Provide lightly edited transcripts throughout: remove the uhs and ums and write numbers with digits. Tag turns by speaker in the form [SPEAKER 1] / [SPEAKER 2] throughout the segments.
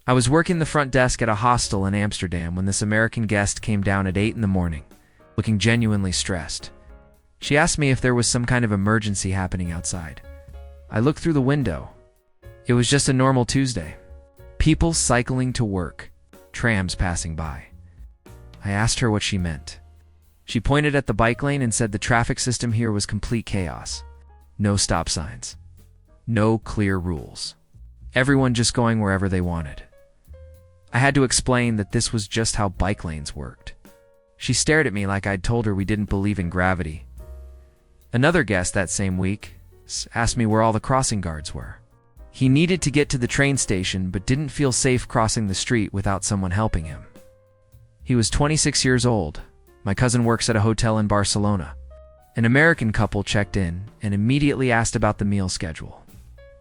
[SPEAKER 1] I was working the front desk at a hostel in Amsterdam when this American guest came down at 8 in the morning, looking genuinely stressed. She asked me if there was some kind of emergency happening outside. I looked through the window. It was just a normal Tuesday. People cycling to work, trams passing by. I asked her what she meant. She pointed at the bike lane and said the traffic system here was complete chaos. No stop signs. No clear rules. Everyone just going wherever they wanted. I had to explain that this was just how bike lanes worked. She stared at me like I'd told her we didn't believe in gravity. Another guest that same week asked me where all the crossing guards were. He needed to get to the train station but didn't feel safe crossing the street without someone helping him. He was 26 years old. My cousin works at a hotel in Barcelona. An American couple checked in and immediately asked about the meal schedule.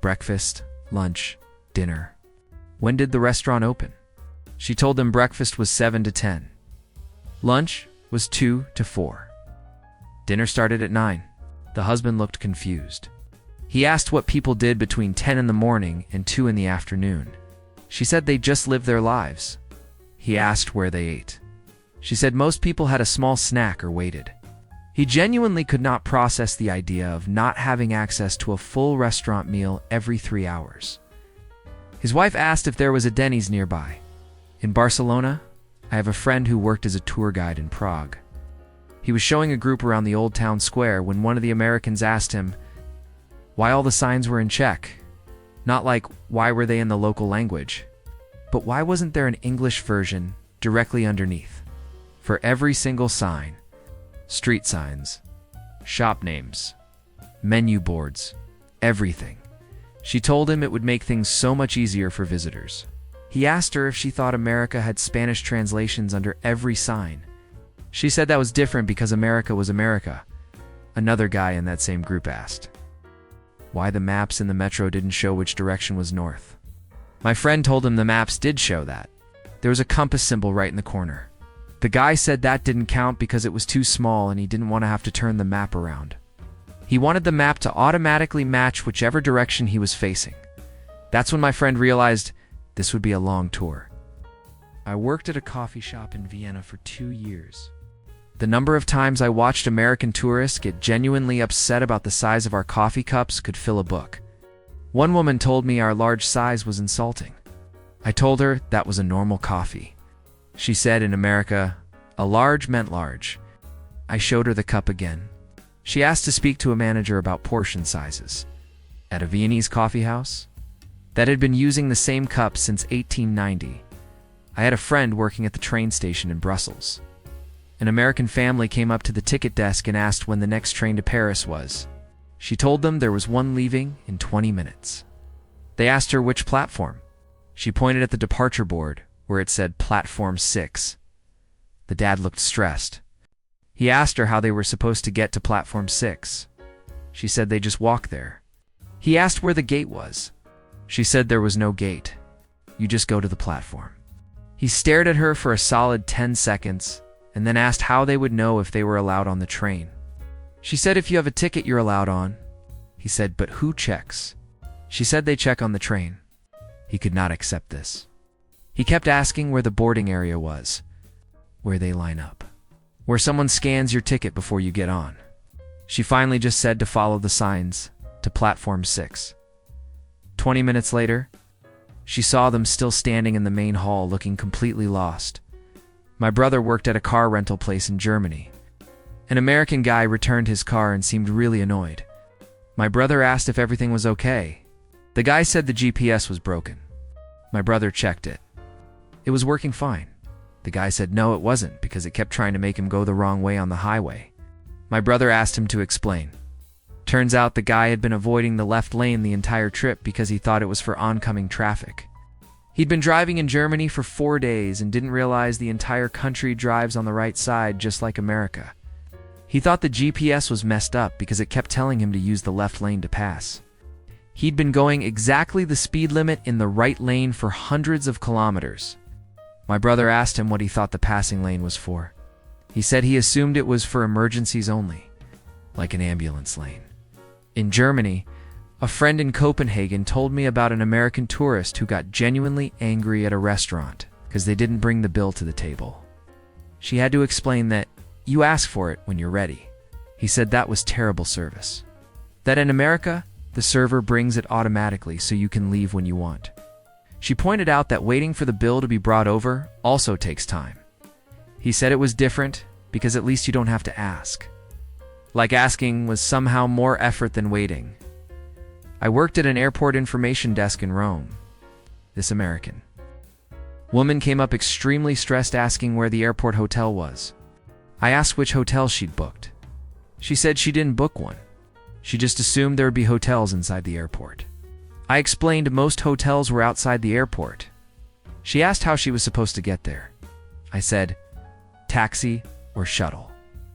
[SPEAKER 1] Breakfast, lunch, dinner. When did the restaurant open? She told them breakfast was 7 to 10. Lunch was 2 to 4. Dinner started at 9. The husband looked confused. He asked what people did between 10 in the morning and 2 in the afternoon. She said they just lived their lives. He asked where they ate. She said most people had a small snack or waited. He genuinely could not process the idea of not having access to a full restaurant meal every 3 hours. His wife asked if there was a Denny's nearby. In Barcelona, I have a friend who worked as a tour guide in Prague. He was showing a group around the old town square when one of the Americans asked him why all the signs were in Czech. Not like, why were they in the local language? But why wasn't there an English version directly underneath? For every single sign, street signs, shop names, menu boards, everything. She told him it would make things so much easier for visitors. He asked her if she thought America had Spanish translations under every sign. She said that was different because America was America. Another guy in that same group asked why the maps in the metro didn't show which direction was north. My friend told him the maps did show that. There was a compass symbol right in the corner. The guy said that didn't count because it was too small and he didn't want to have to turn the map around. He wanted the map to automatically match whichever direction he was facing. That's when my friend realized this would be a long tour. I worked at a coffee shop in Vienna for 2 years. The number of times I watched American tourists get genuinely upset about the size of our coffee cups could fill a book. One woman told me our large size was insulting. I told her that was a normal coffee. She said in America, a large meant large. I showed her the cup again. She asked to speak to a manager about portion sizes. At a Viennese coffee house that had been using the same cup since 1890. I had a friend working at the train station in Brussels. An American family came up to the ticket desk and asked when the next train to Paris was. She told them there was one leaving in 20 minutes. They asked her which platform. She pointed at the departure board, where it said Platform 6. The dad looked stressed. He asked her how they were supposed to get to Platform 6. She said they just walk there. He asked where the gate was. She said there was no gate. You just go to the platform. He stared at her for a solid 10 seconds and then asked how they would know if they were allowed on the train. She said if you have a ticket you're allowed on. He said, but who checks? She said they check on the train. He could not accept this. He kept asking where the boarding area was, where they line up, where someone scans your ticket before you get on. She finally just said to follow the signs to Platform 6. 20 minutes later, she saw them still standing in the main hall looking completely lost. My brother worked at a car rental place in Germany. An American guy returned his car and seemed really annoyed. My brother asked if everything was okay. The guy said the GPS was broken. My brother checked it. It was working fine. The guy said no, it wasn't because it kept trying to make him go the wrong way on the highway. My brother asked him to explain. Turns out the guy had been avoiding the left lane the entire trip because he thought it was for oncoming traffic. He'd been driving in Germany for 4 days and didn't realize the entire country drives on the right side just like America. He thought the GPS was messed up because it kept telling him to use the left lane to pass. He'd been going exactly the speed limit in the right lane for hundreds of kilometers. My brother asked him what he thought the passing lane was for. He said he assumed it was for emergencies only, like an ambulance lane. In Germany, A friend in Copenhagen told me about an American tourist who got genuinely angry at a restaurant because they didn't bring the bill to the table. She had to explain that you ask for it when you're ready. He said that was terrible service. That in America, the server brings it automatically so you can leave when you want. She pointed out that waiting for the bill to be brought over also takes time. He said it was different because at least you don't have to ask. Like asking was somehow more effort than waiting. I worked at an airport information desk in Rome. This American woman came up extremely stressed asking where the airport hotel was. I asked which hotel she'd booked. She said she didn't book one. She just assumed there would be hotels inside the airport. I explained most hotels were outside the airport. She asked how she was supposed to get there. I said, taxi or shuttle.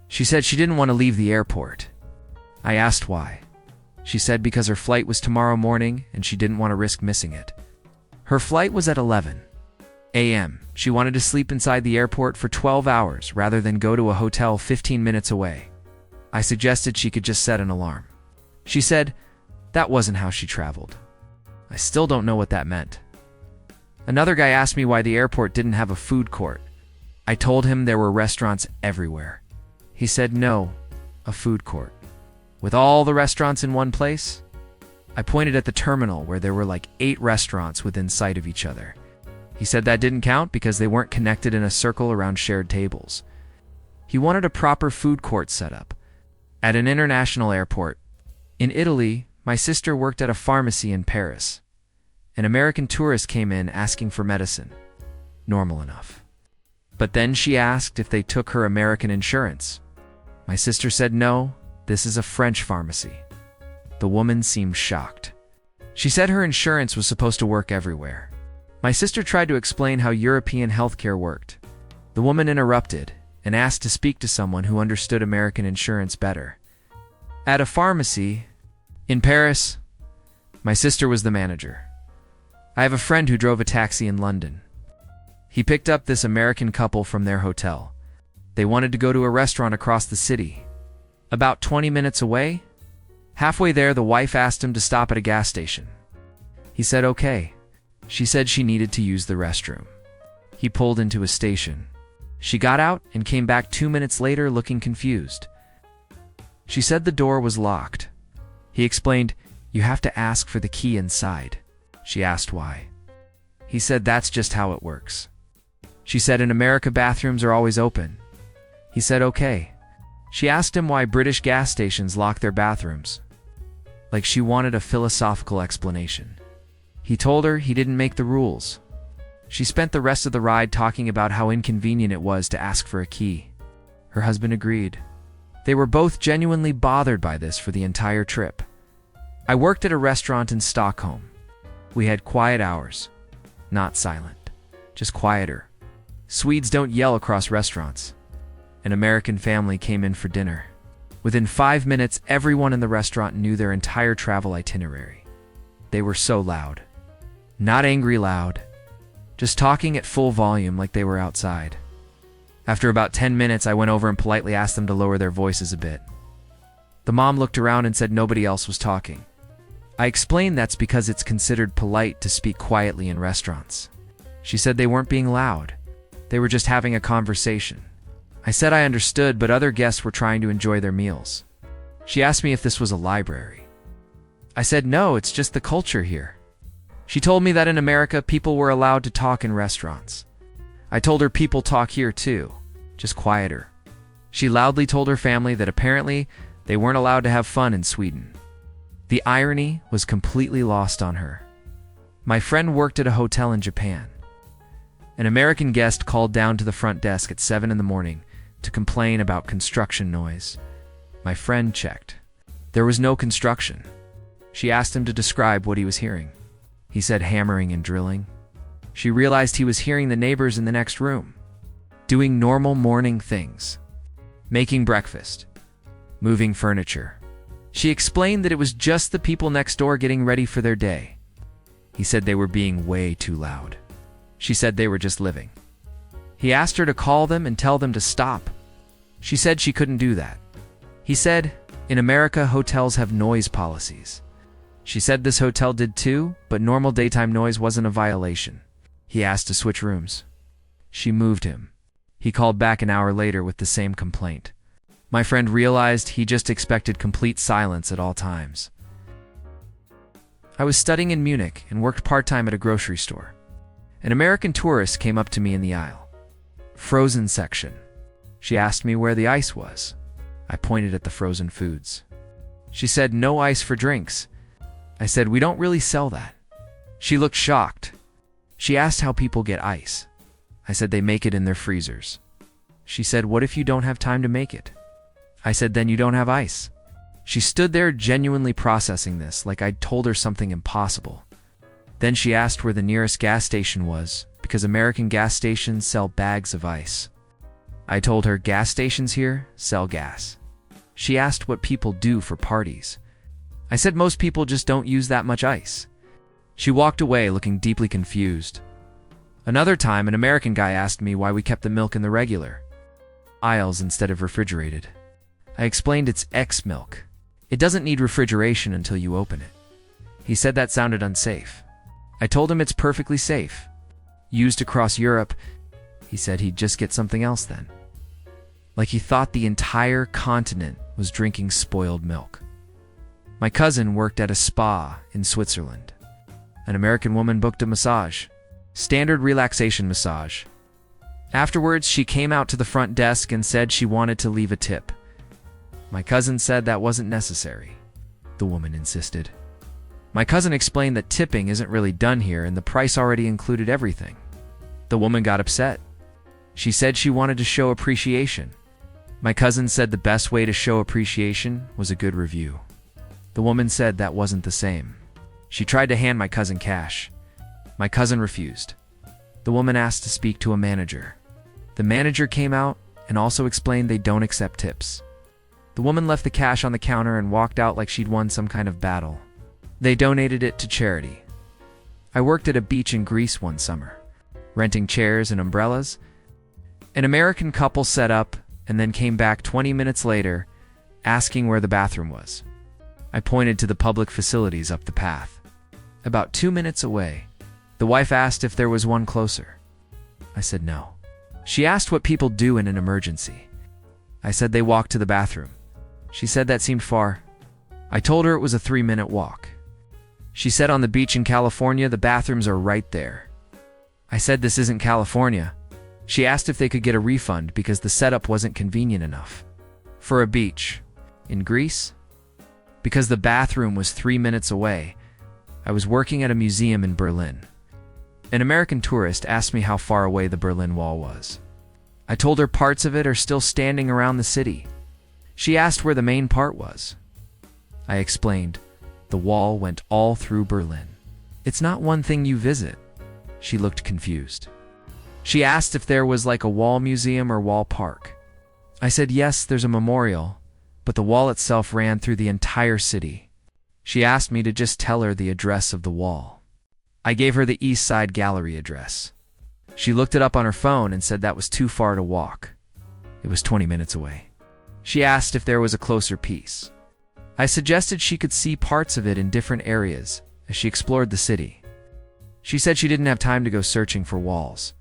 [SPEAKER 1] She said she didn't want to leave the airport. I asked why. She said because her flight was tomorrow morning and she didn't want to risk missing it. Her flight was at 11 a.m. She wanted to sleep inside the airport for 12 hours rather than go to a hotel 15 minutes away. I suggested she could just set an alarm. She said that wasn't how she traveled. I still don't know what that meant. Another guy asked me why the airport didn't have a food court. I told him there were restaurants everywhere. He said no, a food court. With all the restaurants in one place? I pointed at the terminal where there were like 8 restaurants within sight of each other. He said that didn't count because they weren't connected in a circle around shared tables. He wanted a proper food court set up at an international airport. In Italy, my sister worked at a pharmacy in Paris. An American tourist came in asking for medicine. Normal enough. But then she asked if they took her American insurance. My sister said no, this is a French pharmacy. The woman seemed shocked. She said her insurance was supposed to work everywhere. My sister tried to explain how European healthcare worked. The woman interrupted and asked to speak to someone who understood American insurance better. At a pharmacy in Paris, my sister was the manager. I have a friend who drove a taxi in London. He picked up this American couple from their hotel. They wanted to go to a restaurant across the city. About 20 minutes away, halfway there, the wife asked him to stop at a gas station. He said okay. She said she needed to use the restroom. He pulled into a station. She got out and came back 2 minutes later looking confused. She said the door was locked. He explained, you have to ask for the key inside. She asked why. He said that's just how it works. She said in America bathrooms are always open. He said okay. She asked him why British gas stations lock their bathrooms. Like she wanted a philosophical explanation. He told her he didn't make the rules. She spent the rest of the ride talking about how inconvenient it was to ask for a key. Her husband agreed. They were both genuinely bothered by this for the entire trip. I worked at a restaurant in Stockholm. We had quiet hours. Not silent, just quieter. Swedes don't yell across restaurants. An American family came in for dinner. Within 5 minutes, everyone in the restaurant knew their entire travel itinerary. They were so loud. Not angry loud, just talking at full volume like they were outside. After about 10 minutes, I went over and politely asked them to lower their voices a bit. The mom looked around and said nobody else was talking. I explained that's because it's considered polite to speak quietly in restaurants. She said they weren't being loud. They were just having a conversation. I said I understood, but other guests were trying to enjoy their meals. She asked me if this was a library. I said no, it's just the culture here. She told me that in America, people were allowed to talk in restaurants. I told her people talk here too, just quieter. She loudly told her family that apparently they weren't allowed to have fun in Sweden. The irony was completely lost on her. My friend worked at a hotel in Japan. An American guest called down to the front desk at 7 in the morning to complain about construction noise. My friend checked. There was no construction. She asked him to describe what he was hearing. He said hammering and drilling. She realized he was hearing the neighbors in the next room, doing normal morning things, making breakfast, moving furniture. She explained that it was just the people next door getting ready for their day. He said they were being way too loud. She said they were just living. He asked her to call them and tell them to stop. She said she couldn't do that. He said, in America, hotels have noise policies. She said this hotel did too, but normal daytime noise wasn't a violation. He asked to switch rooms. She moved him. He called back an hour later with the same complaint. My friend realized he just expected complete silence at all times. I was studying in Munich and worked part-time at a grocery store. An American tourist came up to me in the aisle. Frozen section. She asked me where the ice was. I pointed at the frozen foods. She said, "No ice for drinks." I said, "We don't really sell that." She looked shocked. She asked how people get ice. I said they make it in their freezers. She said, "What if you don't have time to make it?" I said, "Then you don't have ice." She stood there genuinely processing this like I'd told her something impossible. Then she asked where the nearest gas station was, because American gas stations sell bags of ice. I told her gas stations here sell gas. She asked what people do for parties. I said most people just don't use that much ice. She walked away looking deeply confused. Another time, an American guy asked me why we kept the milk in the regular aisles instead of refrigerated. I explained it's X milk. It doesn't need refrigeration until you open it. He said that sounded unsafe. I told him it's perfectly safe. Used across Europe. He said he'd just get something else then. Like he thought the entire continent was drinking spoiled milk. My cousin worked at a spa in Switzerland. An American woman booked a massage. Standard relaxation massage. Afterwards, she came out to the front desk and said she wanted to leave a tip. My cousin said that wasn't necessary. The woman insisted. My cousin explained that tipping isn't really done here and the price already included everything. The woman got upset. She said she wanted to show appreciation. My cousin said the best way to show appreciation was a good review. The woman said that wasn't the same. She tried to hand my cousin cash. My cousin refused. The woman asked to speak to a manager. The manager came out and also explained they don't accept tips. The woman left the cash on the counter and walked out like she'd won some kind of battle. They donated it to charity. I worked at a beach in Greece one summer, renting chairs and umbrellas. An American couple set up and then came back 20 minutes later, asking where the bathroom was. I pointed to the public facilities up the path. About 2 minutes away, the wife asked if there was one closer. I said no. She asked what people do in an emergency. I said they walk to the bathroom. She said that seemed far. I told her it was a 3-minute walk. She said on the beach in California, the bathrooms are right there. I said this isn't California. She asked if they could get a refund because the setup wasn't convenient enough. For a beach. In Greece? Because the bathroom was 3 minutes away. I was working at a museum in Berlin. An American tourist asked me how far away the Berlin Wall was. I told her parts of it are still standing around the city. She asked where the main part was. I explained, the wall went all through Berlin. It's not one thing you visit. She looked confused. She asked if there was like a wall museum or wall park. I said yes, there's a memorial, but the wall itself ran through the entire city. She asked me to just tell her the address of the wall. I gave her the East Side Gallery address. She looked it up on her phone and said that was too far to walk. It was 20 minutes away. She asked if there was a closer piece. I suggested she could see parts of it in different areas as she explored the city. She said she didn't have time to go searching for walls.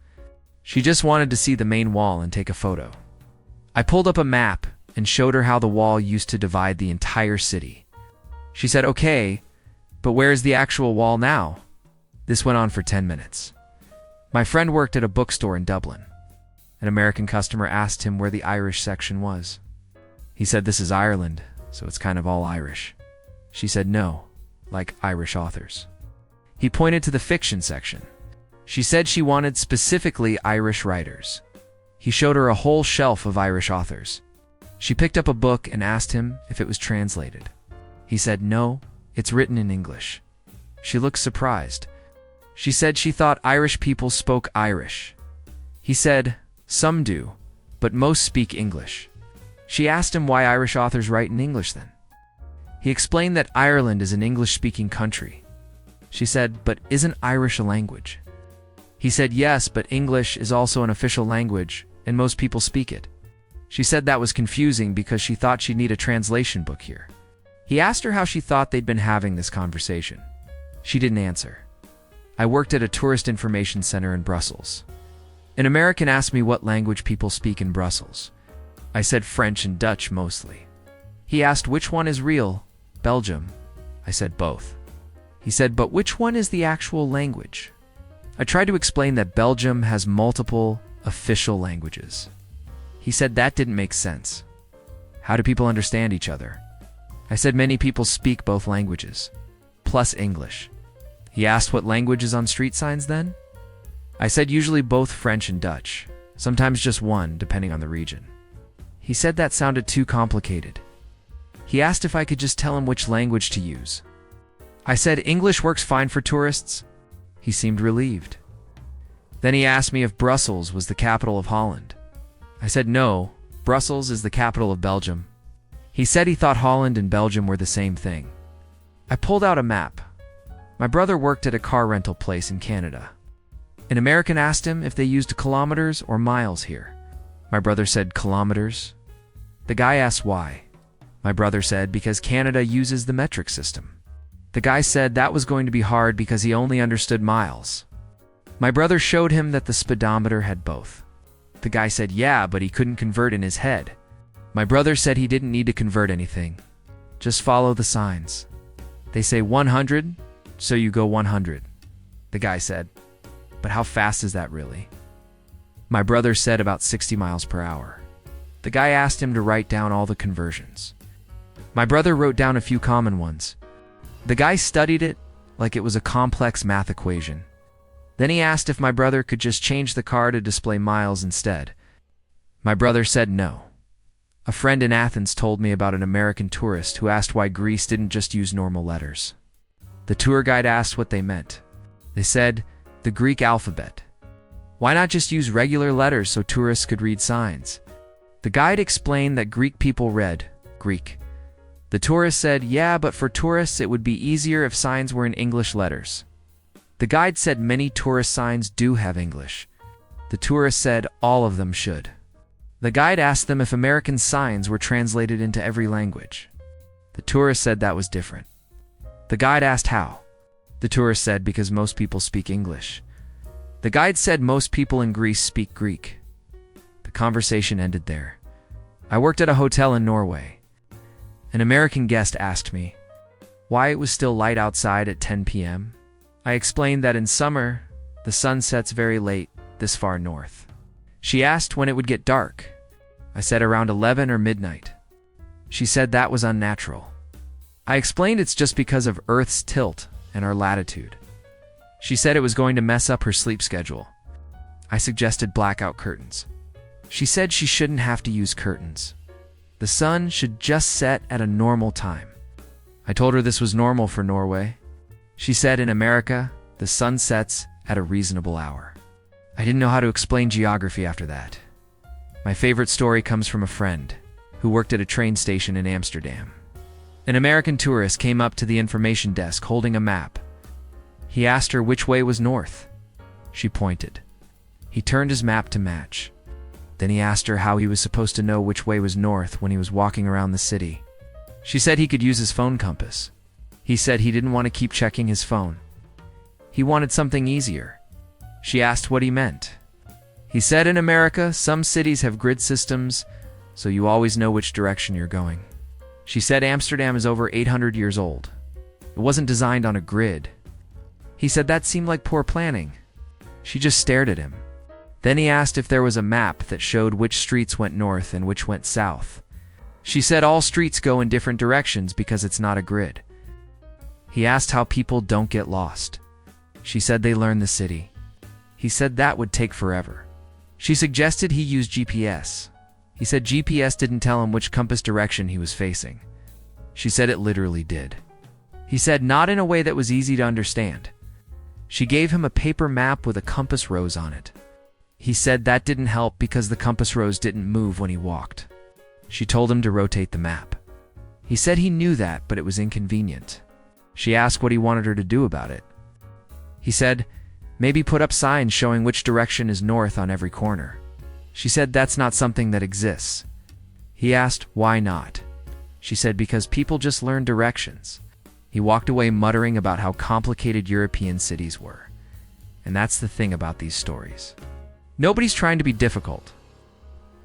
[SPEAKER 1] She just wanted to see the main wall and take a photo. I pulled up a map and showed her how the wall used to divide the entire city. She said, "Okay, but where's the actual wall now?" This went on for 10 minutes. My friend worked at a bookstore in Dublin. An American customer asked him where the Irish section was. He said this is Ireland, so it's kind of all Irish. She said no, like Irish authors. He pointed to the fiction section. She said she wanted specifically Irish writers. He showed her a whole shelf of Irish authors. She picked up a book and asked him if it was translated. He said no, it's written in English. She looked surprised. She said she thought Irish people spoke Irish. He said, some do, but most speak English. She asked him why Irish authors write in English then. He explained that Ireland is an English-speaking country. She said, but isn't Irish a language? He said yes, but English is also an official language, and most people speak it. She said that was confusing because she thought she'd need a translation book here. He asked her how she thought they'd been having this conversation. She didn't answer. I worked at a tourist information center in Brussels. An American asked me what language people speak in Brussels. I said French and Dutch mostly. He asked which one is real, Belgium. I said both. He said, but which one is the actual language? I tried to explain that Belgium has multiple official languages. He said that didn't make sense. How do people understand each other? I said many people speak both languages, plus English. He asked what language is on street signs then? I said usually both French and Dutch, sometimes just one, depending on the region. He said that sounded too complicated. He asked if I could just tell him which language to use. I said English works fine for tourists. He seemed relieved. Then he asked me if Brussels was the capital of Holland. I said no, Brussels is the capital of Belgium. He said he thought Holland and Belgium were the same thing. I pulled out a map. My brother worked at a car rental place in Canada. An American asked him if they used kilometers or miles here. My brother said kilometers. The guy asked why. My brother said because Canada uses the metric system. The guy said that was going to be hard because he only understood miles. My brother showed him that the speedometer had both. The guy said yeah, but he couldn't convert in his head. My brother said he didn't need to convert anything. Just follow the signs. They say 100, so you go 100. The guy said, but how fast is that really? My brother said about 60 miles per hour. The guy asked him to write down all the conversions. My brother wrote down a few common ones. The guy studied it like it was a complex math equation. Then he asked if my brother could just change the car to display miles instead. My brother said no. A friend in Athens told me about an American tourist who asked why Greece didn't just use normal letters. The tour guide asked what they meant. They said, the Greek alphabet. Why not just use regular letters so tourists could read signs? The guide explained that Greek people read Greek. The tourist said, yeah, but for tourists it would be easier if signs were in English letters. The guide said many tourist signs do have English. The tourist said all of them should. The guide asked them if American signs were translated into every language. The tourist said that was different. The guide asked how. The tourist said because most people speak English. The guide said most people in Greece speak Greek. The conversation ended there. I worked at a hotel in Norway. An American guest asked me why it was still light outside at 10 p.m. I explained that in summer, the sun sets very late this far north. She asked when it would get dark. I said around 11 or midnight. She said that was unnatural. I explained it's just because of Earth's tilt and our latitude. She said it was going to mess up her sleep schedule. I suggested blackout curtains. She said she shouldn't have to use curtains. The sun should just set at a normal time. I told her this was normal for Norway. She said in America, the sun sets at a reasonable hour. I didn't know how to explain geography after that. My favorite story comes from a friend who worked at a train station in Amsterdam. An American tourist came up to the information desk holding a map. He asked her which way was north. She pointed. He turned his map to match. Then he asked her how he was supposed to know which way was north when he was walking around the city. She said he could use his phone compass. He said he didn't want to keep checking his phone. He wanted something easier. She asked what he meant. He said in America, some cities have grid systems, so you always know which direction you're going. She said Amsterdam is over 800 years old. It wasn't designed on a grid. He said that seemed like poor planning. She just stared at him. Then he asked if there was a map that showed which streets went north and which went south. She said all streets go in different directions because it's not a grid. He asked how people don't get lost. She said they learn the city. He said that would take forever. She suggested he use GPS. He said GPS didn't tell him which compass direction he was facing. She said it literally did. He said not in a way that was easy to understand. She gave him a paper map with a compass rose on it. He said that didn't help because the compass rose didn't move when he walked. She told him to rotate the map. He said he knew that, but it was inconvenient. She asked what he wanted her to do about it. He said, maybe put up signs showing which direction is north on every corner. She said that's not something that exists. He asked, why not? She said because people just learn directions. He walked away muttering about how complicated European cities were. And that's the thing about these stories. Nobody's trying to be difficult.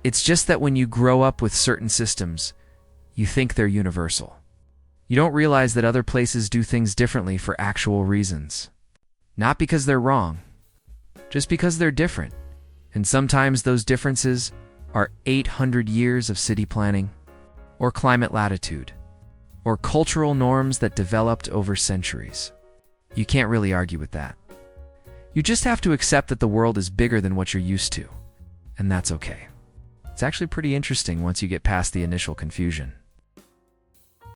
[SPEAKER 1] It's just that when you grow up with certain systems, you think they're universal. You don't realize that other places do things differently for actual reasons. Not because they're wrong, just because they're different. And sometimes those differences are 800 years of city planning, or climate latitude, or cultural norms that developed over centuries. You can't really argue with that. You just have to accept that the world is bigger than what you're used to, and that's okay. It's actually pretty interesting once you get past the initial confusion.